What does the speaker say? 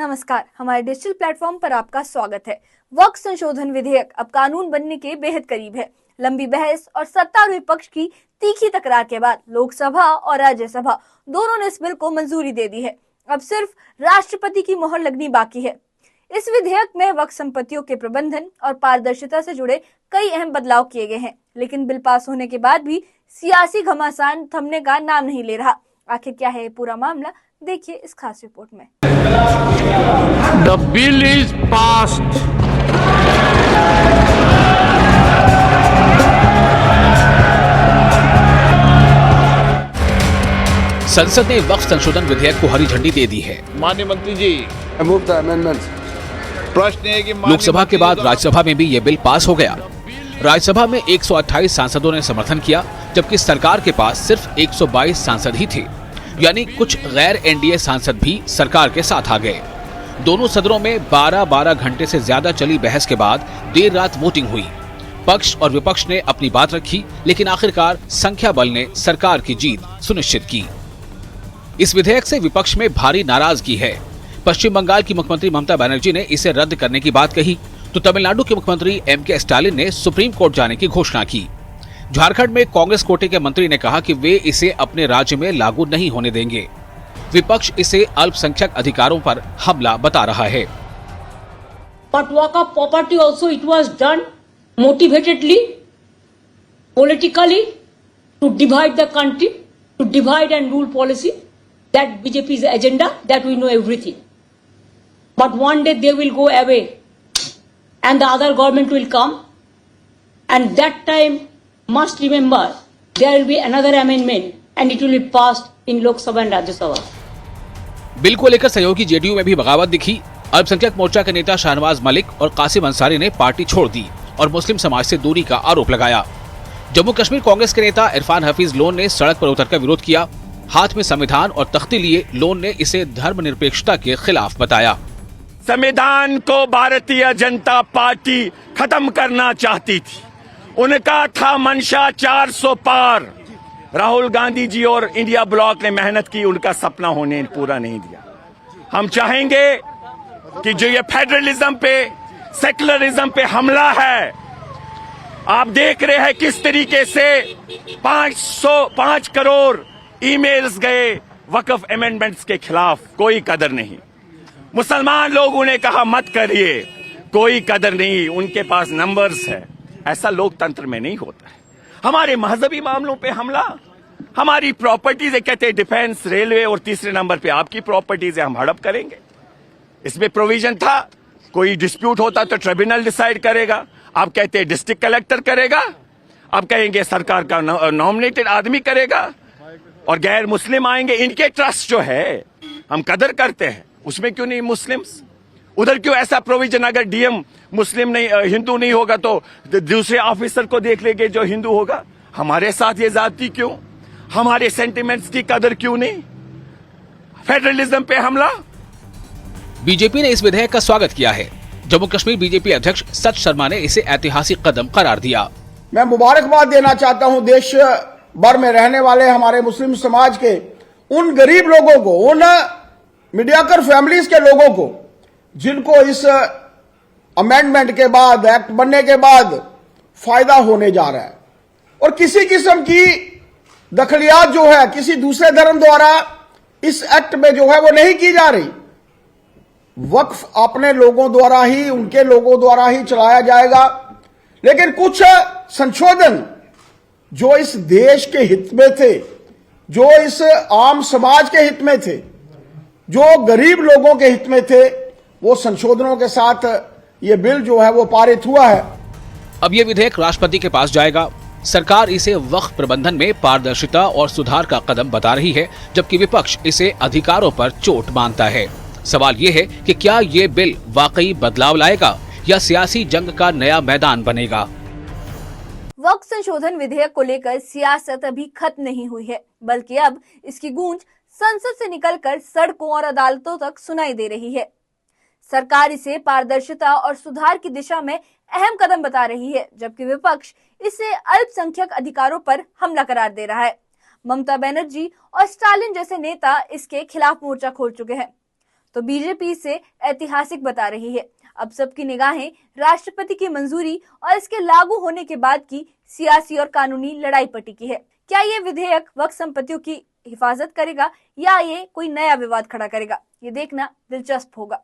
नमस्कार, हमारे digital platform पर आपका स्वागत है। वक्फ संशोधन विधेयक अब कानून बनने के बेहद करीब है। लंबी बहस और सत्ता और विपक्ष की तीखी तकरार के बाद लोकसभा और राज्यसभा दोनों ने इस बिल को मंजूरी दे दी है। अब सिर्फ राष्ट्रपति की मोहर लगनी बाकी है। इस विधेयक में वक्फ संपत्तियों के प्रबंधन और पारदर्शिता से जुड़े कई अहम बदलाव किए गए हैं, लेकिन बिल पास होने के बाद भी सियासी घमासान थमने का नाम नहीं ले रहा। आखिर क्या है पूरा मामला, देखिए इस खास रिपोर्ट में। The bill is passed. संसद ने वक्फ संशोधन विधेयक को हरी झंडी दे दी है। माननीय मंत्री जी, प्रश्न है कि लोकसभा के बाद राज्यसभा में भी ये बिल पास हो गया। राज्यसभा में 128 सांसदों ने समर्थन किया, जबकि सरकार के पास सिर्फ 122 सांसद ही थे, यानी कुछ गैर एनडीए सांसद भी सरकार के साथ आ गए। दोनों सदनों में 12-12 घंटे से ज्यादा चली बहस के बाद देर रात वोटिंग हुई। पक्ष और विपक्ष ने अपनी बात रखी, लेकिन आखिरकार संख्या बल ने सरकार की जीत सुनिश्चित की। इस विधेयक से विपक्ष में भारी नाराजगी है। पश्चिम बंगाल की मुख्यमंत्री ममता बनर्जी ने इसे रद्द करने की बात कही, तो तमिलनाडु के मुख्यमंत्री एम.के. स्टालिन ने सुप्रीम कोर्ट जाने की घोषणा की। झारखंड में कांग्रेस कोटे के मंत्री ने कहा कि वे इसे अपने राज्य में लागू नहीं होने देंगे। विपक्ष इसे अल्पसंख्यक अधिकारों पर हमला बता रहा है। But Waqf property also it was done motivatedly, politically to divide the country, to divide and rule policy. That BJP's agenda, that we know everything. But one day they will go away, and the other government will come, and that time must remember there will be another amendment, and it will be passed in Lok Sabha and Rajya Sabha. Bill को लेकर सहयोगी JDU में भी बगावत दिखी। अल्पसंख्यक मोर्चा के नेता शाहनवाज मलिक और कासिम अंसारी ने पार्टी छोड़ दी और मुस्लिम समाज से दूरी का आरोप लगाया। जम्मू कश्मीर कांग्रेस के नेता इरफान हफीज लोन ने सड़क पर उतरकर विरोध किया। हाथ में संविधान और तख्ती लिए लोन ने इसे धर्मनिरपेक्षता के खिलाफ बताया। संविधान को भारतीय जनता पार्टी खत्म करना चाहती थी। उनका था मंशा 400 पार। राहुल गांधी जी और इंडिया ब्लॉक ने मेहनत की, उनका सपना होने पूरा नहीं दिया। हम चाहेंगे कि जो ये फेडरलिज्म पे, सेकुलरिज्म पे हमला है, आप देख रहे हैं किस तरीके से 5 करोड़ ईमेल्स गए वक्फ अमेंडमेंट्स के खिलाफ। कोई कदर नहीं। मुसलमान लोगों ने कहा मत करिए, कोई कदर नहीं, उनके पास नंबर्स है। ऐसा लोकतंत्र में नहीं होता है। हमारे मजहबी मामलों पे हमला, हमारी प्रॉपर्टीज है, कहते हैं डिफेंस, रेलवे, और तीसरे नंबर पे आपकी प्रॉपर्टीज है, हम हड़प करेंगे। इसमें प्रोविजन था कोई डिस्प्यूट होता तो ट्रिब्यूनल डिसाइड करेगा। आप कहते हैं डिस्ट्रिक्ट कलेक्टर करेगा, आप कहेंगे सरकार का नॉमिनेटेड आदमी करेगा, और गैर मुस्लिम आएंगे। इनके ट्रस्ट जो है हम कदर करते हैं, उसमें क्यों नहीं मुस्लिम्स? उधर क्यों ऐसा प्रोविजन? अगर डीएम मुस्लिम नहीं, हिंदू नहीं होगा तो दूसरे ऑफिसर को देख लेंगे जो हिंदू होगा। हमारे साथ ये जाति क्यों? हमारे सेंटिमेंट्स की कदर क्यों नहीं? फेडरलिज्म पे हमला। बीजेपी ने इस विधेयक का स्वागत किया है। जम्मू कश्मीर बीजेपी अध्यक्ष सच शर्मा ने इसे ऐतिहासिक कदम करार दिया। मैं मुबारकबाद देना चाहता हूं देश भर में रहने वाले हमारे मुस्लिम समाज के उन गरीब लोगों को, उन मीडियाकर फैमिलीज के लोगों को, जिनको इस अमेंडमेंट के बाद, एक्ट बनने के बाद फायदा होने जा रहा है। और किसी किस्म की दखलियात जो है किसी दूसरे धर्म द्वारा इस एक्ट में जो है वो नहीं की जा रही। वक्फ अपने लोगों द्वारा ही, उनके लोगों द्वारा ही चलाया जाएगा। लेकिन कुछ संशोधन जो इस देश के हित में थे, जो इस आम समाज के हित में थे, जो गरीब लोगों के हित में थे, वो संशोधनों के साथ ये बिल जो है वो पारित हुआ है। अब ये विधेयक राष्ट्रपति के पास जाएगा। सरकार इसे वक्फ प्रबंधन में पारदर्शिता और सुधार का कदम बता रही है, जबकि विपक्ष इसे अधिकारों पर चोट मानता है। सवाल ये है कि क्या ये बिल वाकई बदलाव लाएगा या सियासी जंग का नया मैदान बनेगा? वक्फ संशोधन विधेयक को लेकर सियासत अभी खत्म नहीं हुई है, बल्कि अब इसकी गूंज संसद से निकलकर सड़कों और अदालतों तक सुनाई दे रही है। सरकार इसे पारदर्शिता और सुधार की दिशा में अहम कदम बता रही है, जबकि विपक्ष इसे अल्पसंख्यक अधिकारों पर हमला करार दे रहा है। ममता बनर्जी और स्टालिन जैसे नेता इसके खिलाफ मोर्चा खोल चुके हैं। तो बीजेपी इसे ऐतिहासिक बता रही है। अब सबकी निगाहें राष्ट्रपति की मंजूरी और इसके लागू होने के बाद की सियासी और कानूनी लड़ाई पर टिकी है। क्या ये विधेयक वक्फ संपत्तियों की हिफाजत करेगा या ये कोई नया विवाद खड़ा करेगा, ये देखना दिलचस्प होगा।